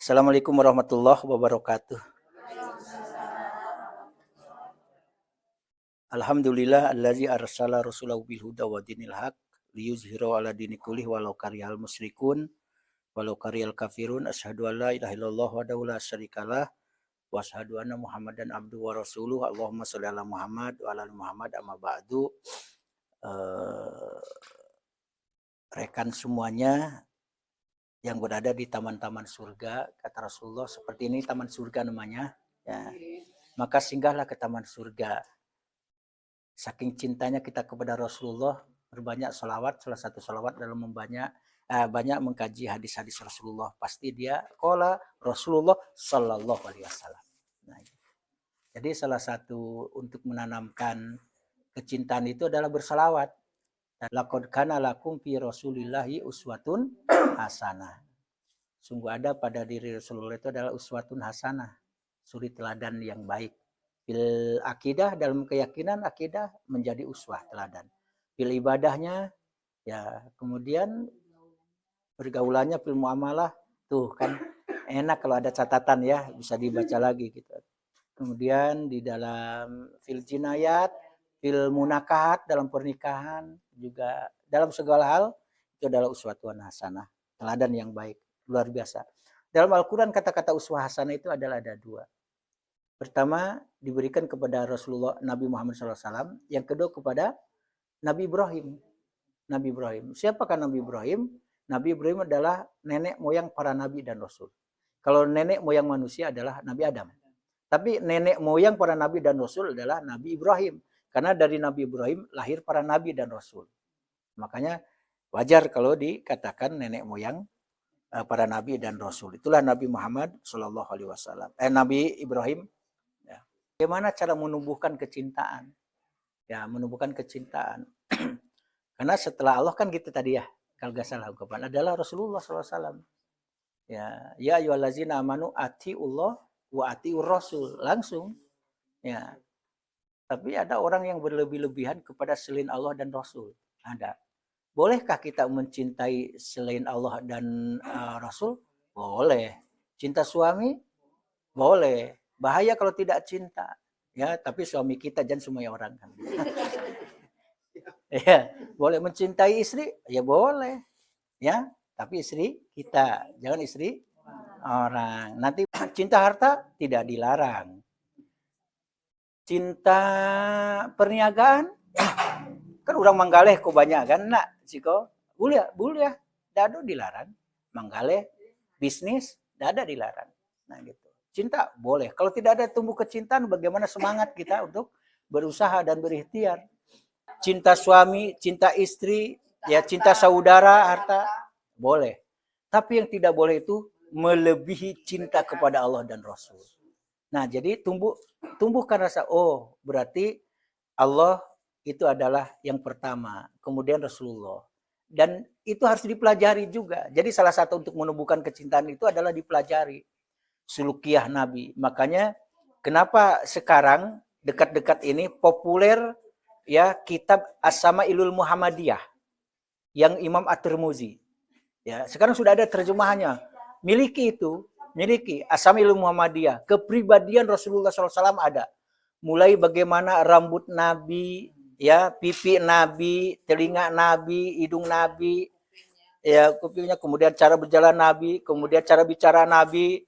Assalamualaikum warahmatullahi wabarakatuh. Alhamdulillah allazi arsala rasulahu bil huda wa dinil haq liyuzhirahu ala dini kullih walau karihal musyrikun walau karihal kafirun. Asyhadu an la ilaha illallah wahdahu la syarikalah wa asyhadu anna Muhammadan abduhu wa rasuluh. Allahumma shalli ala Muhammad wa ala ali Muhammad. Amma ba'du. Rekan semuanya yang berada di taman-taman surga, kata Rasulullah, seperti ini taman surga namanya, ya. Maka singgahlah ke taman surga. Saking cintanya kita kepada Rasulullah, berbanyak salawat. Salah satu salawat dalam banyak mengkaji hadis-hadis Rasulullah. Pasti dia qala Rasulullah sallallahu alaihi wasallam. Nah, jadi salah satu untuk menanamkan kecintaan itu adalah bersalawat. Laqad kana lakum fi Rasulillahi uswatun hasanah. Sungguh ada pada diri Rasulullah itu adalah uswatun hasanah, suri teladan yang baik. Bil akidah, dalam keyakinan akidah menjadi uswah teladan. Bil ibadahnya, ya, kemudian pergaulannya, fil muamalah, tuh kan enak kalau ada catatan ya, bisa dibaca lagi gitu. Kemudian di dalam fil jinayat, fil munakahat, dalam pernikahan, juga dalam segala hal itu adalah uswatun hasanah, teladan yang baik, luar biasa. Dalam Al-Quran kata-kata uswah hasanah itu adalah ada dua. Pertama diberikan kepada Rasulullah Nabi Muhammad SAW, yang kedua kepada Nabi Ibrahim. Nabi Ibrahim. Siapakah Nabi Ibrahim? Nabi Ibrahim adalah nenek moyang para nabi dan rasul. Kalau nenek moyang manusia adalah Nabi Adam. Tapi nenek moyang para nabi dan rasul adalah Nabi Ibrahim. Karena dari Nabi Ibrahim lahir para nabi dan rasul. Makanya wajar kalau dikatakan nenek moyang para nabi dan rasul. Itulah Nabi Muhammad SAW. Nabi Ibrahim. Ya. Bagaimana cara menumbuhkan kecintaan? Ya, menumbuhkan kecintaan. Karena setelah Allah kan gitu tadi ya, kalau gak salah ungkapan adalah Rasulullah SAW. Ya ayyuhallazina amanu atiullah wa atiur rasul, langsung. Ya. Tapi ada orang yang berlebih-lebihan kepada selain Allah dan Rasul. Ada. Bolehkah kita mencintai selain Allah dan Rasul? Boleh. Cinta suami? Boleh. Bahaya kalau tidak cinta. Ya, tapi suami kita jangan semua orang kan. Ya, boleh mencintai istri? Ya boleh. Ya, tapi istri kita, jangan istri orang. Nanti cinta harta tidak dilarang. Cinta perniagaan? Kan orang manggaleh kok banyak kan nak siko boleh dado dilarang, manggaleh bisnis dada dilarang. Nah gitu. Cinta boleh. Kalau tidak ada tumbuh kecintaan, bagaimana semangat kita untuk berusaha dan berikhtiar? Cinta suami, cinta istri, ya cinta saudara, harta boleh. Tapi yang tidak boleh itu melebihi cinta kepada Allah dan Rasul. Nah, jadi tumbuhkan rasa, oh berarti Allah itu adalah yang pertama, kemudian Rasulullah. Dan itu harus dipelajari juga. Jadi salah satu untuk menumbuhkan kecintaan itu adalah dipelajari. Sulukiah Nabi. Makanya kenapa sekarang dekat-dekat ini populer ya kitab As-Sama'ilul Muhammadiyah yang Imam At-Tirmizi. Ya, sekarang sudah ada terjemahannya. Miliki As-Sama'ilul Muhammadiyah. Kepribadian Rasulullah SAW ada. Mulai bagaimana rambut Nabi, ya, pipi Nabi, telinga Nabi, hidung Nabi, ya, kupingnya, kemudian cara berjalan Nabi, kemudian cara bicara Nabi,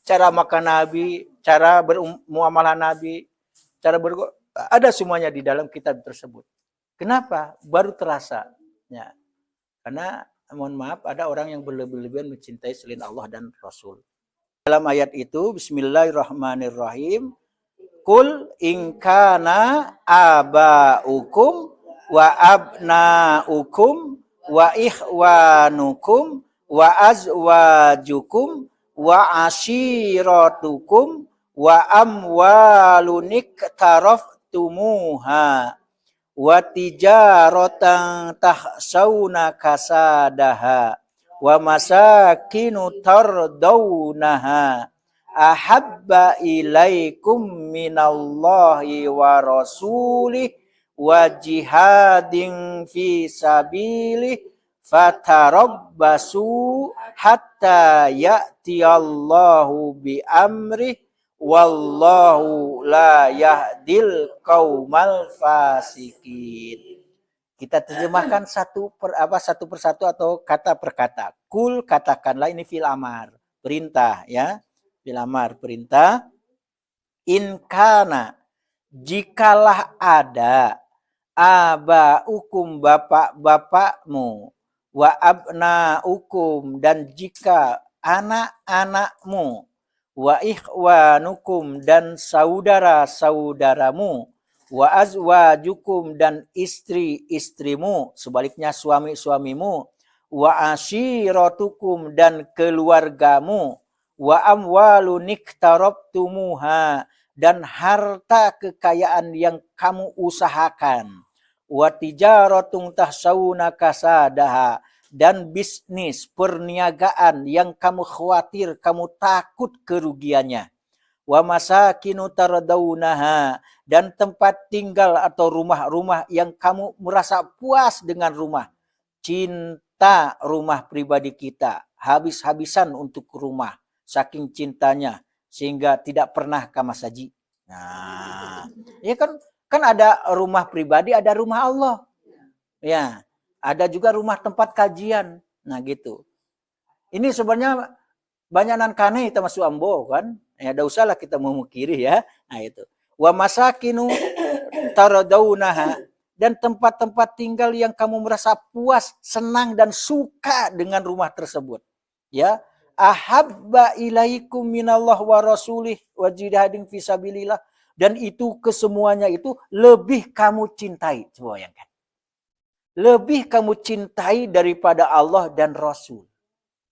cara makan Nabi, cara bermuamalah Nabi, ada semuanya di dalam kitab tersebut. Kenapa? Baru terasa. Ya. Karena mohon maaf, ada orang yang berlebihan mencintai selain Allah dan Rasul. Dalam ayat itu, Bismillahirrahmanirrahim. Kul ingkana abaukum wa abnaukum wa ikhwanukum wa azwajukum wa ashiratukum wa amwalunik taraftumuha wa tijaratan tahsawna kasadaha wa masakinu tardawnaha ahabba ilaikum minallahi wa rasulih wa jihadin fi sabilih fatarabbasu hatta ya'tiyallahu bi amri wallahu la yahdil qaumal fasikin. Kita terjemahkan satu persatu atau kata per kata. Kul, katakanlah, ini fil amar, perintah ya. Fil amar, perintah. In kana, jikalah ada, abaukum, bapak-bapakmu, wa abnaukum, dan jika anak-anakmu, wa ikhwanukum, dan saudara-saudaramu, wa azwajukum, dan istri-istrimu, sebaliknya suami-suamimu, wa ashiratukum, dan keluargamu, wa amwalun iktarabtumuha, dan harta kekayaan yang kamu usahakan, wa tijaratun tahsawna kasadaha, dan bisnis perniagaan yang kamu khawatir, kamu takut kerugiannya, wa masakinu tardaunaha, dan tempat tinggal atau rumah-rumah yang kamu merasa puas dengan rumah. Cinta rumah pribadi kita, habis-habisan untuk rumah, saking cintanya sehingga tidak pernah kamasaji. Nah, ya kan ada rumah pribadi, ada rumah Allah. Ya, ada juga rumah tempat kajian. Nah, gitu. Ini sebenarnya banyak nan kane kita masuk ambo kan. Ya, ada usahlah kita memukiri ya. Nah, itu. Wa masakinu taradaunaha, dan tempat-tempat tinggal yang kamu merasa puas, senang dan suka dengan rumah tersebut. Ya, ahabba ilaikum minallah wa rasulih wa jihadin fisabilillah, dan itu kesemuanya itu lebih kamu cintai. Coba bayangkan. Lebih kamu cintai daripada Allah dan Rasul.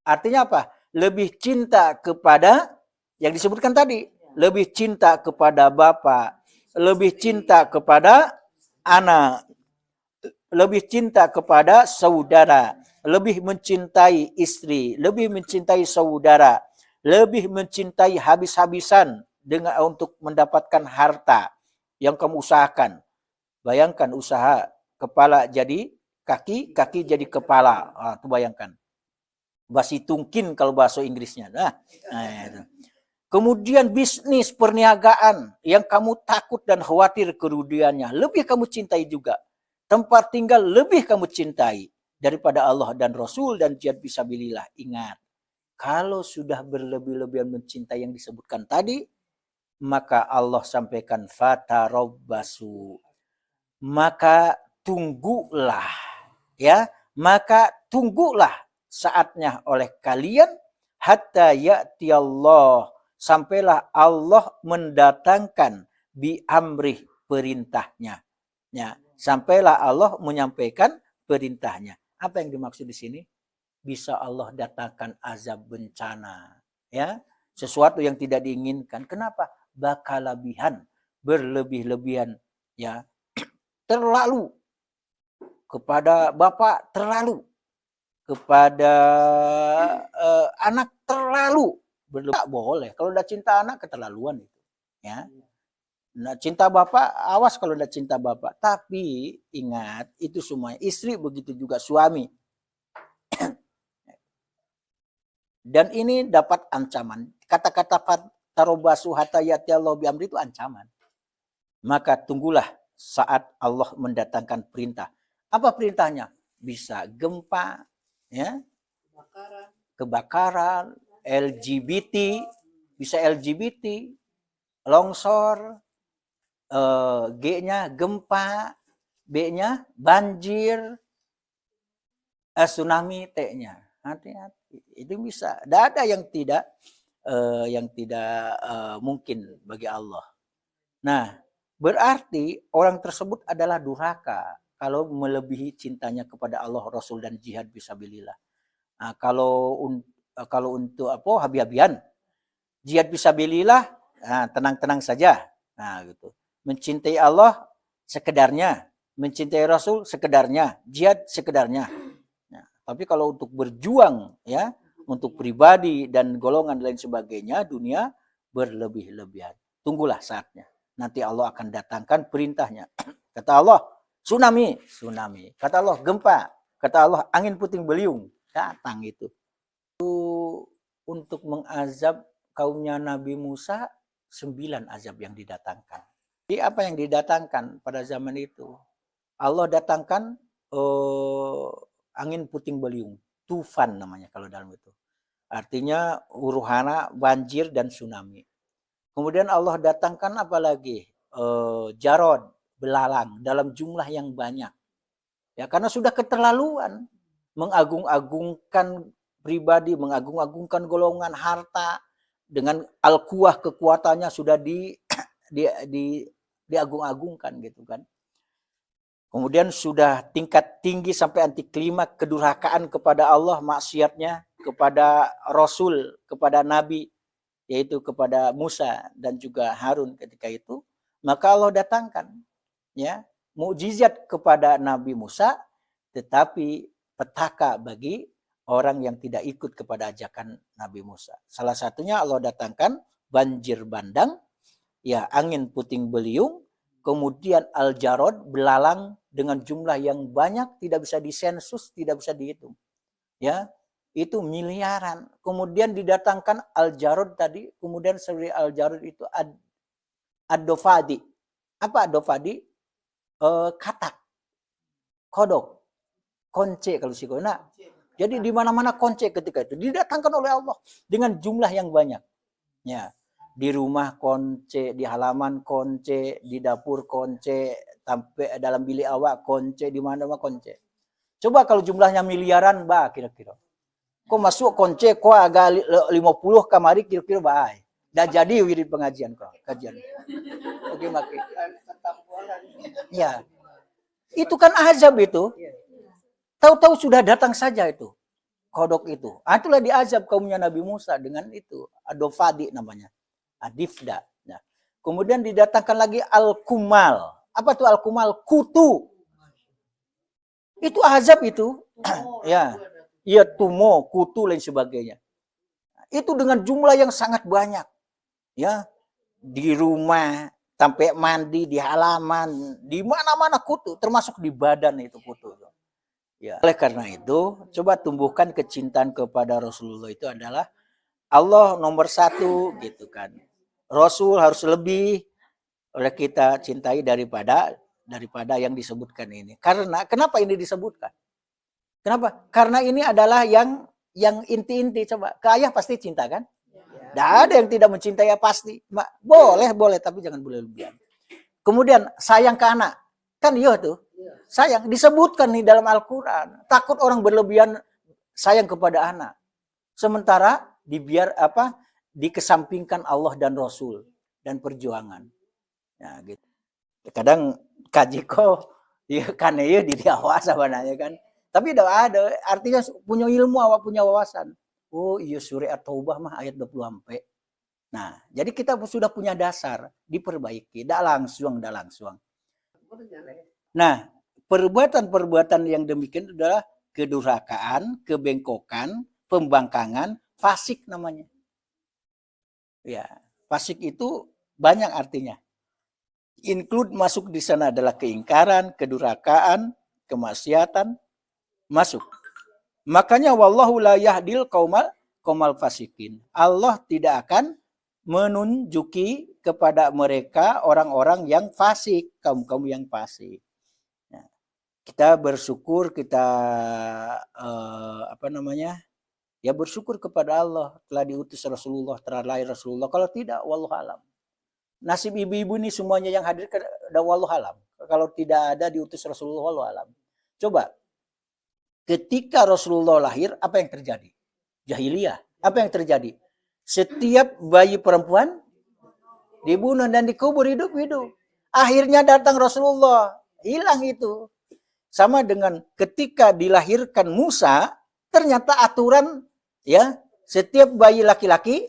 Artinya apa? Lebih cinta kepada yang disebutkan tadi. Lebih cinta kepada bapak, lebih cinta kepada anak, lebih cinta kepada saudara, lebih mencintai istri, lebih mencintai saudara, lebih mencintai habis-habisan dengan untuk mendapatkan harta yang kamu usahakan. Bayangkan usaha kepala jadi kaki, kaki jadi kepala. Itu bayangkan. Basi tungkin kalau bahasa Inggrisnya. Nah itu. Kemudian bisnis perniagaan yang kamu takut dan khawatir kerugiannya, lebih kamu cintai juga. Tempat tinggal lebih kamu cintai daripada Allah dan Rasul dan jihad fisabilillah. Ingat, kalau sudah berlebih-lebihan mencintai yang disebutkan tadi, maka Allah sampaikan fatarabbasu. Maka tunggulah, ya, maka tunggulah saatnya oleh kalian hatta ya'tiyallah, sampailah Allah mendatangkan bi amrih, perintahnya. Ya, sampailah Allah menyampaikan perintahnya. Apa yang dimaksud di sini? Bisa Allah datangkan azab bencana, ya, sesuatu yang tidak diinginkan. Kenapa? Bakalabihan, berlebih-lebihan, ya, terlalu kepada bapak, terlalu kepada anak, terlalu. Tak boleh. Kalau udah cinta anak, keterlaluan itu. Ya. Nah, cinta bapak, awas kalau udah cinta bapak. Tapi ingat, itu semuanya. Istri begitu juga suami. Dan ini dapat ancaman. Kata-kata tarobasu hatta ya'tiyallahu bi amri itu ancaman. Maka tunggulah saat Allah mendatangkan perintah. Apa perintahnya? Bisa gempa, ya, kebakaran, LGBT, bisa LGBT, longsor, G-nya gempa, B-nya banjir, tsunami, T-nya. Hati-hati, itu bisa. Tidak ada yang tidak mungkin bagi Allah. Nah, berarti orang tersebut adalah durhaka kalau melebihi cintanya kepada Allah, Rasul, dan jihad fisabilillah. Nah, kalau untuk apa, habi-habian, jihad fisabilillah, nah, tenang-tenang saja. Nah, gitu. Mencintai Allah sekedarnya, mencintai Rasul sekedarnya, jihad sekedarnya. Nah, tapi kalau untuk berjuang, ya, untuk pribadi dan golongan lain sebagainya, dunia, berlebih-lebihan. Tunggulah saatnya. Nanti Allah akan datangkan perintahnya. Kata Allah, tsunami. Kata Allah, gempa. Kata Allah, angin puting beliung datang itu. Untuk mengazab kaumnya Nabi Musa, 9 azab yang didatangkan. Jadi apa yang didatangkan pada zaman itu? Allah datangkan angin puting beliung, tufan namanya kalau dalam itu. Artinya huru-hara, banjir dan tsunami. Kemudian Allah datangkan apa lagi? Jarod, belalang dalam jumlah yang banyak. Ya, karena sudah keterlaluan mengagung-agungkan pribadi, mengagung-agungkan golongan harta dengan al-quwah kekuatannya sudah diagung-agungkan gitu kan. Kemudian sudah tingkat tinggi sampai anti klimaks kedurhakaan kepada Allah, maksiatnya kepada Rasul, kepada Nabi, yaitu kepada Musa dan juga Harun ketika itu. Maka Allah datangkan ya mukjizat kepada Nabi Musa, tetapi petaka bagi orang yang tidak ikut kepada ajakan Nabi Musa. Salah satunya Allah datangkan banjir bandang, ya angin puting beliung, kemudian al-jarod, belalang dengan jumlah yang banyak, tidak bisa disensus, tidak bisa dihitung. Ya, itu miliaran. Kemudian didatangkan al-jarod tadi, kemudian seperti al-jarod itu ad-dofadi. Apa ad-dofadi? Katak, kodok, konce kalau sikona. Jadi di mana-mana konce ketika itu didatangkan oleh Allah dengan jumlah yang banyak. Ya, di rumah konce, di halaman konce, di dapur konce, sampai dalam bilik awak konce, di mana-mana konce. Coba kalau jumlahnya miliaran, bah kira-kira. Kok masuk konce, kok agak 50 kamari kira-kira baik. Dah jadi wirid pengajian kok, kajian. Oke, makin. Ya, itu kan azab itu. Tahu-tahu sudah datang saja itu kodok itu. Itulah diazab kaumnya Nabi Musa dengan itu adofadi namanya, adifda. Nah, kemudian didatangkan lagi al-kumal. Apa tuh al-kumal? Kutu. Itu azab itu. Ya, iya tumo, kutu lain sebagainya. Itu dengan jumlah yang sangat banyak. Ya, di rumah, sampai mandi, di halaman, di mana-mana kutu, termasuk di badan itu kutu. Ya. Oleh karena itu, coba tumbuhkan kecintaan kepada Rasulullah itu adalah Allah nomor 1 gitu kan. Rasul harus lebih oleh kita cintai daripada yang disebutkan ini. Karena kenapa ini disebutkan? Kenapa? Karena ini adalah yang inti-inti. Coba ke ayah pasti cinta kan? Tidak ada yang tidak mencintai ya pasti. Boleh, tapi jangan berlebihan. Kemudian sayang ke anak. Kan iya tuh. Sayang. Disebutkan nih dalam Al-Quran. Takut orang berlebihan sayang kepada anak. Sementara dikesampingkan Allah dan Rasul. Dan perjuangan. Nah, gitu. Kadang kaji kok. Ya kan ya di awas sebenarnya kan. Tapi tidak ada. Artinya punya ilmu, awak punya wawasan. Oh iya surah At-Taubah mah ayat 20 sampai. Nah, jadi kita sudah punya dasar, diperbaiki, tidak langsung. Nah, perbuatan-perbuatan yang demikian adalah kedurhakaan, kebengkokan, pembangkangan, fasik namanya. Ya, fasik itu banyak artinya. Include masuk di sana adalah keingkaran, kedurhakaan, kemaksiatan, masuk. Makanya wallahu la yahdil qaumal fasikin. Allah tidak akan menunjuki kepada mereka orang-orang yang fasik, kaum-kaum yang fasik. Nah, kita bersyukur, kita ya bersyukur kepada Allah telah diutus Rasulullah, telah lahir Rasulullah. Kalau tidak, wallahu alam. Nasib ibu-ibu ini semuanya yang hadir ada wallahu alam. Kalau tidak ada diutus Rasulullah, wallahu alam. Coba ketika Rasulullah lahir, apa yang terjadi? Jahiliyah. Apa yang terjadi? Setiap bayi perempuan dibunuh dan dikubur hidup-hidup. Akhirnya datang Rasulullah, hilang itu. Sama dengan ketika dilahirkan Musa, ternyata aturan ya, setiap bayi laki-laki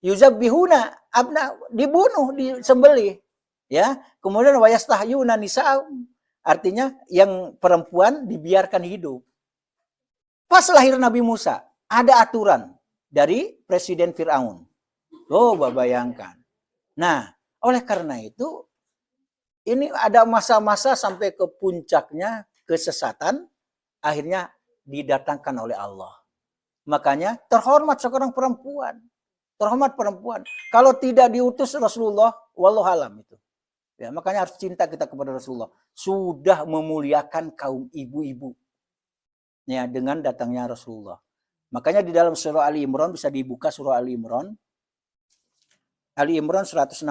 yuzabbihuna abna, dibunuh, disembelih. Ya, kemudian wayastahyuna nisa'um. Artinya yang perempuan dibiarkan hidup. Pas lahir Nabi Musa, ada aturan dari Presiden Fir'aun. Coba bayangkan. Nah, oleh karena itu, ini ada masa-masa sampai ke puncaknya kesesatan, akhirnya didatangkan oleh Allah. Makanya terhormat seorang perempuan. Terhormat perempuan. Kalau tidak diutus Rasulullah, wallahu alam itu. Ya, makanya harus cinta kita kepada Rasulullah. Sudah memuliakan kaum ibu-ibu. Ya, dengan datangnya Rasulullah. Makanya di dalam surah Ali Imran, bisa dibuka surah Ali Imran. Ali Imran 164.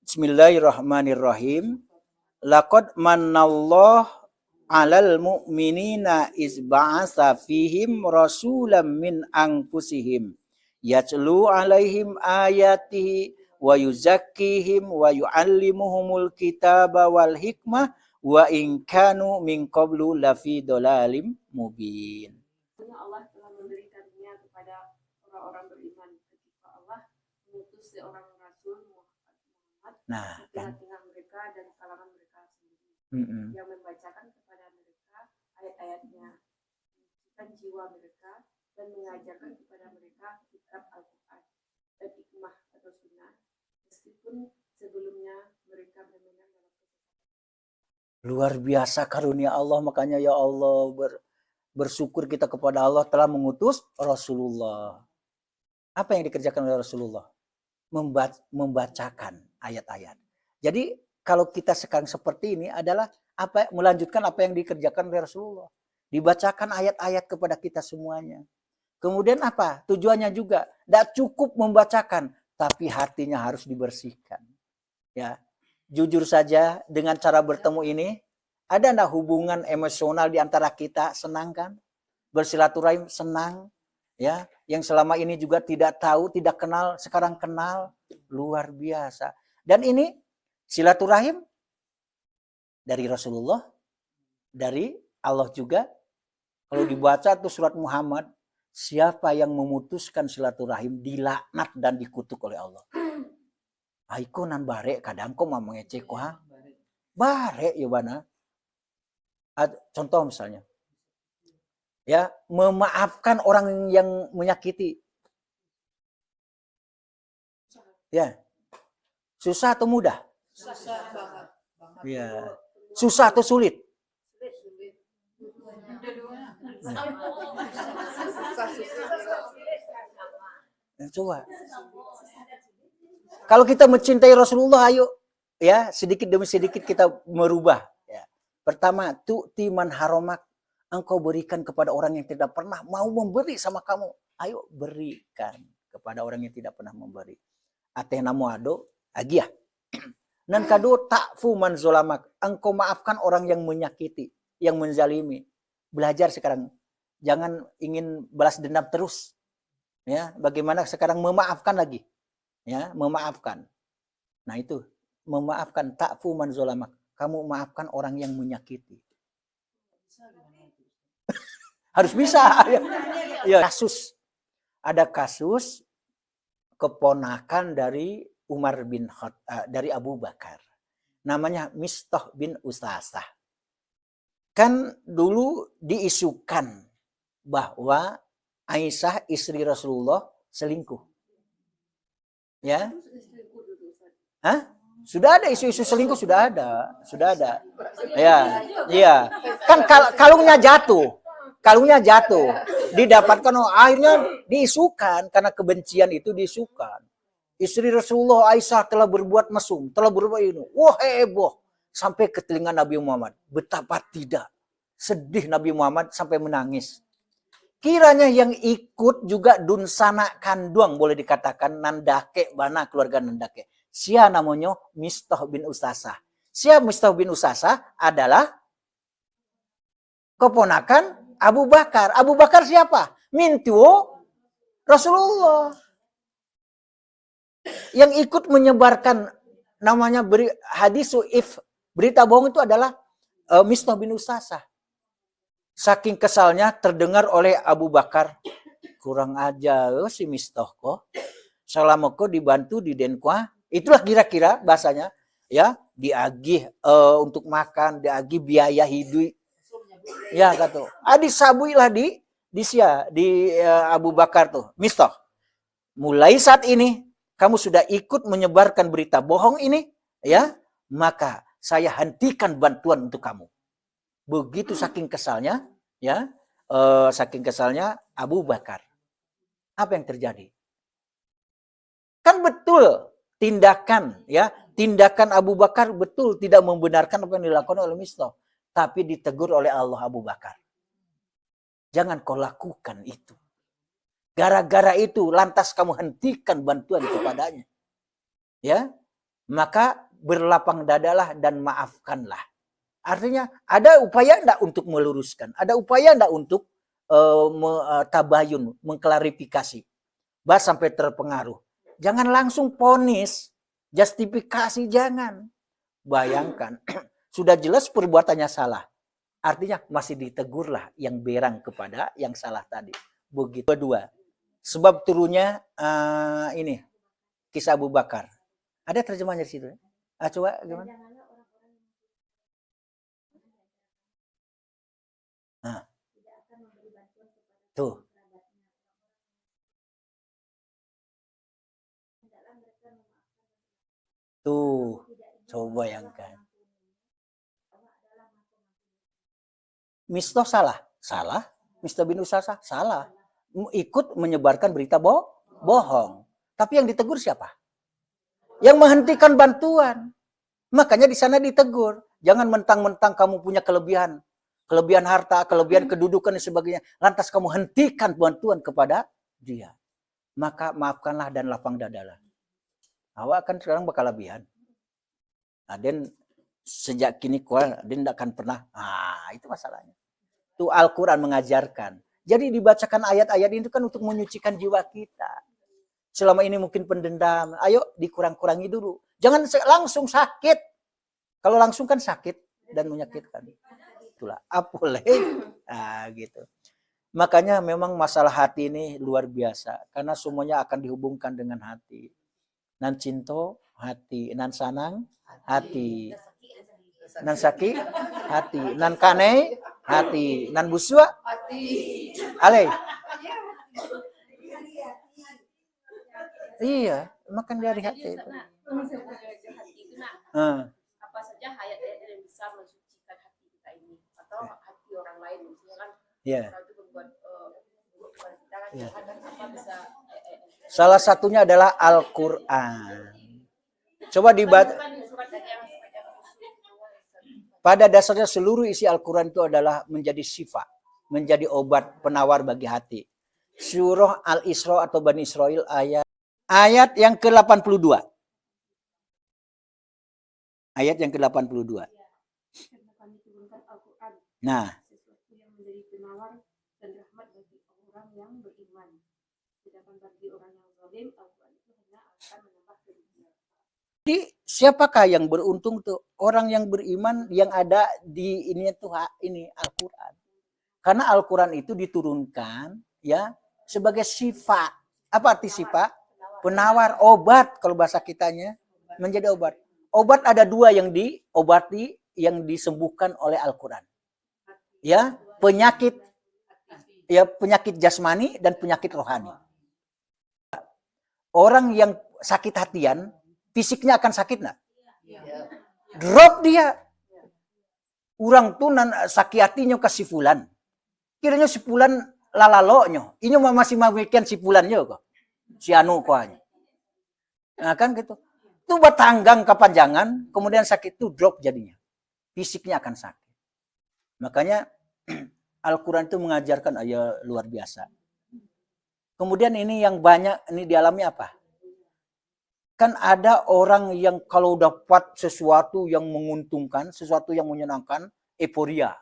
Bismillahirrahmanirrahim. Laqad manallahu 'alal mu'minina iz ba'atsa fihim rasulam min anfusihim yatlu 'alaihim ayatihi wa yuzakkihim wa yu'allimuhumul kitaba wal hikmah wa in kanu min qablu lafi dhalalim mubin. Allah telah memberi karunia kepada orang-orang beriman ketika Allah mengutus seorang rasul Muhammad di tengah-tengah mereka dan kalangan mereka sendiri yang membacakan kepada mereka ayat-ayatnya, mensucikan jiwa mereka dan mengajarkan kepada mereka kitab Al-Quran dan hikmah atau sunnah, meskipun sebelumnya mereka benar-benar dalam kesesatan. Luar biasa karunia Allah, makanya ya Allah bersyukur kita kepada Allah telah mengutus Rasulullah. Apa yang dikerjakan oleh Rasulullah? Membacakan ayat-ayat. Jadi kalau kita sekarang seperti ini adalah melanjutkan apa yang dikerjakan oleh Rasulullah. Dibacakan ayat-ayat kepada kita semuanya. Kemudian apa? Tujuannya juga tidak cukup membacakan, tapi hatinya harus dibersihkan. Ya, jujur saja dengan cara bertemu ini, ada enggak hubungan emosional di antara kita? Senang kan? Bersilaturahim senang. Ya, yang selama ini juga tidak tahu, tidak kenal, sekarang kenal. Luar biasa. Dan ini silaturahim dari Rasulullah, dari Allah juga. Kalau dibaca tuh surat Muhammad, siapa yang memutuskan silaturahim dilaknat dan dikutuk oleh Allah. Aiko nan bare kadang kok mamangnya cek ha. Bare ya bana. Contoh misalnya. Ya, memaafkan orang yang menyakiti. Ya. Susah atau mudah? Susah banget. Ya. Susah atau sulit? Coba. Kalau kita mencintai Rasulullah, ayo ya sedikit demi sedikit kita merubah. Ya. Pertama, tu'ti man haramak, engkau berikan kepada orang yang tidak pernah mau memberi sama kamu. Ayo berikan kepada orang yang tidak pernah memberi. Atena muado agiah. Nan kado ta'fu man zolamak, engkau maafkan orang yang menyakiti, yang menzalimi. Belajar sekarang, jangan ingin balas dendam terus. Ya, bagaimana sekarang memaafkan lagi? Ya, memaafkan. Nah itu, memaafkan ta'fu man zolamak. Kamu maafkan orang yang menyakiti. Harus bisa. Ya, kasus. Ada kasus keponakan dari Umar bin Khattab, dari Abu Bakar. Namanya Mistah bin Usasah. Kan dulu diisukan bahwa Aisyah istri Rasulullah selingkuh. Ya. Hah? Sudah ada isu-isu selingkuh, sudah ada. Ya, iya. Kan kalungnya jatuh. Didapatkan, akhirnya diisukan karena kebencian itu diisukan. Istri Rasulullah Aisyah telah berbuat mesum, telah berbuat ini. Wah, heboh sampai ke telinga Nabi Muhammad. Betapa tidak sedih Nabi Muhammad sampai menangis. Kiranya yang ikut juga dunsana kanduang, boleh dikatakan nandake bana keluarga nandake. Sia namanya Mistah bin Usasah. Sia Mistah bin Usasah adalah keponakan Abu Bakar. Abu Bakar siapa? Mintuo Rasulullah. Yang ikut menyebarkan namanya hadis if, berita bohong itu adalah Mistah bin Usasah. Saking kesalnya terdengar oleh Abu Bakar, kurang ajar si Mistah kok. Selama kok dibantu di Denqua, itulah kira-kira bahasanya, ya, diagih untuk makan, diagih biaya hidup. Ya kata, disabuilah di Abu Bakar tuh, Mistah. Mulai saat ini kamu sudah ikut menyebarkan berita bohong ini, ya, maka saya hentikan bantuan untuk kamu. Begitu saking kesalnya, ya, saking kesalnya Abu Bakar. Apa yang terjadi? Kan betul tindakan, ya, tindakan Abu Bakar betul tidak membenarkan apa yang dilakukan oleh Mistah, tapi ditegur oleh Allah Abu Bakar. Jangan kau lakukan itu. Gara-gara itu lantas kamu hentikan bantuan kepadanya. Ya, maka berlapang dadalah dan maafkanlah. Artinya ada upaya enggak untuk meluruskan, ada upaya enggak untuk tabayun, mengklarifikasi. Bahas sampai terpengaruh. Jangan langsung ponis, justifikasi jangan. Bayangkan, sudah jelas perbuatannya salah. Artinya masih ditegurlah yang berang kepada yang salah tadi. Begitu. Kedua, sebab turunnya ini kisah Abu Bakar. Ada terjemahnya di situ. Coba gimana? Nah. Tuh. Tuh, coba bayangkan. Mistah salah? Salah. Mistah bin Usasah? Salah. Ikut menyebarkan berita bohong. Tapi yang ditegur siapa? Yang menghentikan bantuan. Makanya di sana ditegur. Jangan mentang-mentang kamu punya kelebihan. Kelebihan harta, kelebihan kedudukan dan sebagainya. Lantas kamu hentikan bantuan kepada dia. Maka maafkanlah dan lapang dadalah. Awak kan sekarang bakal kelebihan. Nah, dan sejak kini dia tidak akan pernah. Itu masalahnya. Itu Al-Quran mengajarkan. Jadi dibacakan ayat-ayat itu kan untuk menyucikan jiwa kita. Selama ini mungkin pendendam. Ayo dikurang-kurangi dulu. Jangan langsung sakit. Kalau langsung kan sakit dan menyakitkan. Itulah. Apoleh. Gitu. Makanya memang masalah hati ini luar biasa. Karena semuanya akan dihubungkan dengan hati. Nan cinto, hati. Nan sanang, hati. Nan saki, hati. Nan kane, hati. Nan busua, hati. Ale. Iya, makan dari hati itu. Apa saja ayat-ayat yang bisa mensucikan hati kita ini atau hati orang lain, misalnya kan orang itu membuat kita kan apa bisa. Salah satunya adalah Al-Quran. Coba dibaca. Pada dasarnya seluruh isi Al-Quran itu adalah menjadi syifa, menjadi obat penawar bagi hati. Surah Al-Isra atau Bani Israel ayat yang ke-82. Ayat yang ke-82. Nah. Sesuatu yang menjadi penawar dan rahmat bagi orang yang beriman. Sedangkan bagi orang yang zalim, Al-Quran itu hanya akan menambah kerugian. Jadi siapakah yang beruntung tuh? Orang yang beriman yang ada di ini tuh ini Al-Quran. Karena Al-Quran itu diturunkan ya sebagai syifa. Apa arti syifa? Penawar, obat kalau bahasa kitanya menjadi obat. Obat ada dua yang diobati, yang disembuhkan oleh Al-Quran. Ya, penyakit jasmani dan penyakit rohani. Orang yang sakit hatian, fisiknya akan sakit nggak? Drop dia. Orang tuh sakit hatinya ke si fulan. Kiranya si fulan lalalonyo. Ini masih mamikian si fulannya kok. Si anu kok. Nah kan gitu. Itu batanggang kepanjangan, kemudian sakit itu drop jadinya. Fisiknya akan sakit. Makanya Al-Quran itu mengajarkan ayat luar biasa. Kemudian ini yang banyak ini dialami apa? Kan ada orang yang kalau dapat sesuatu yang menguntungkan, sesuatu yang menyenangkan, euforia.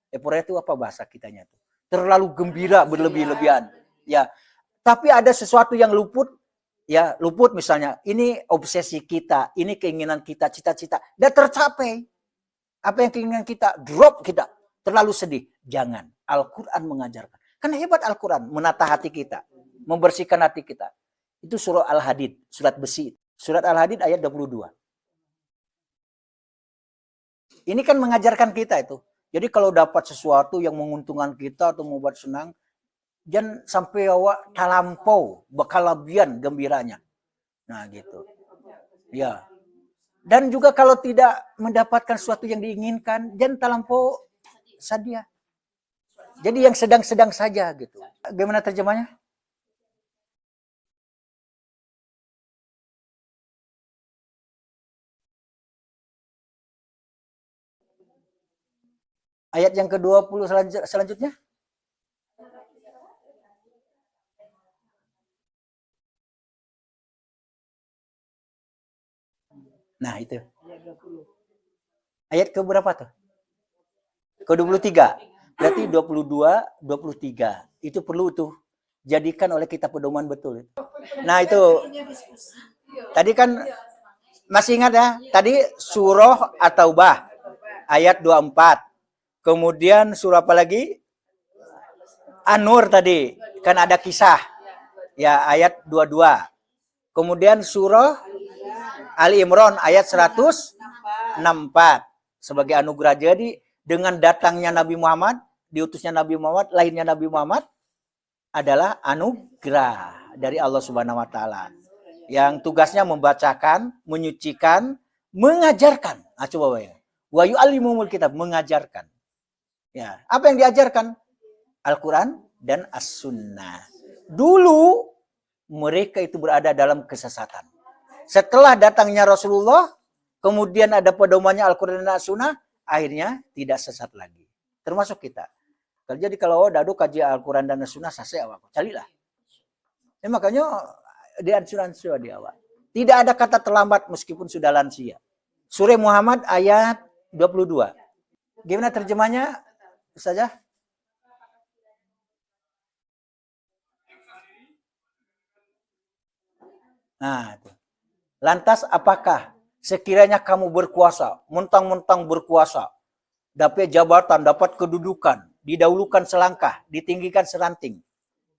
Euforia itu apa bahasa kitanya tuh? Terlalu gembira berlebih-lebihan. Ya. Tapi ada sesuatu yang luput, ya luput misalnya. Ini obsesi kita, ini keinginan kita, cita-cita. Dan tercapai. Apa yang keinginan kita, drop kita. Terlalu sedih. Jangan. Al-Quran mengajarkan. Karena hebat Al-Quran menata hati kita. Membersihkan hati kita. Itu surah Al-Hadid. Surat besi. Surat Al-Hadid ayat 22. Ini kan mengajarkan kita itu. Jadi kalau dapat sesuatu yang menguntungkan kita atau membuat senang. Jangan sampai awak talampau. Berkelebihan gembiranya. Nah gitu. Ya. Dan juga kalau tidak mendapatkan sesuatu yang diinginkan. Jangan talampau sadia. Jadi yang sedang-sedang saja gitu. Bagaimana terjemahnya? Ayat yang ke-20 selanjutnya. Nah, itu. Ayat ke berapa tuh? Ke-23. Berarti 22, 23. Itu perlu tuh jadikan oleh kita pedoman betul. Nah, itu. Tadi kan masih ingat ya? Tadi surah At-Taubah ayat 24. Kemudian surah apa lagi? An-Nur tadi. Kan ada kisah. Ya, ayat 22. Kemudian surah Ali Imran ayat 164 sebagai anugerah. Jadi dengan datangnya Nabi Muhammad, diutusnya Nabi Muhammad, lahirnya Nabi Muhammad adalah anugerah dari Allah Subhanahu wa taala. Yang tugasnya membacakan, menyucikan, mengajarkan. Ah, coba ya. Wa yu'allimul kitab, mengajarkan. Ya, apa yang diajarkan? Al-Qur'an dan As-Sunnah. Dulu mereka itu berada dalam kesesatan. Setelah datangnya Rasulullah, kemudian ada pedomannya Al-Quran dan As-Sunnah, akhirnya tidak sesat lagi. Termasuk kita. Jadi kalau dadu kaji Al-Quran dan As-Sunnah, saya awak. Carilah. Makanya di As-Sunnah di awal. Tidak ada kata terlambat meskipun sudah lansia. Surah Muhammad ayat 22. Gimana terjemahnya? Saja. Nah, itu. Lantas apakah sekiranya kamu berkuasa, mentang-mentang berkuasa, dapat jabatan, dapat kedudukan, didahulukan selangkah, ditinggikan seranting.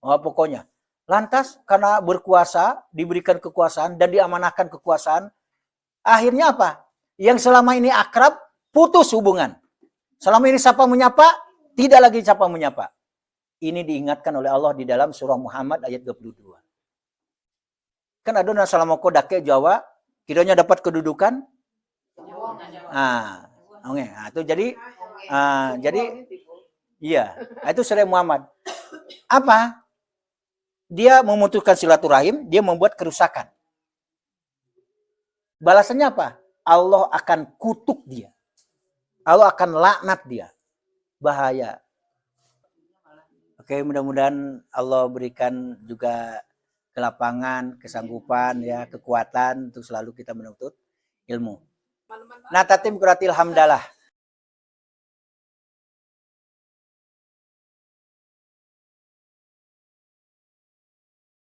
Oh, pokoknya. Lantas karena berkuasa, diberikan kekuasaan dan diamanahkan kekuasaan, akhirnya apa? Yang selama ini akrab, putus hubungan. Selama ini sapa menyapa, tidak lagi sapa menyapa. Ini diingatkan oleh Allah di dalam surah Muhammad ayat 22. Kan ada nasalamoko dake Jawa, kiranya dapat kedudukan. Itu jadi iya, itu surah Muhammad. Apa? Dia memutuskan silaturahim, dia membuat kerusakan. Balasannya apa? Allah akan kutuk dia. Allah akan laknat dia. Bahaya. Oke, mudah-mudahan Allah berikan juga kelapangan, kesanggupan, ya, kekuatan untuk selalu kita menuntut ilmu. Nah, tatim kuratil hamdalah.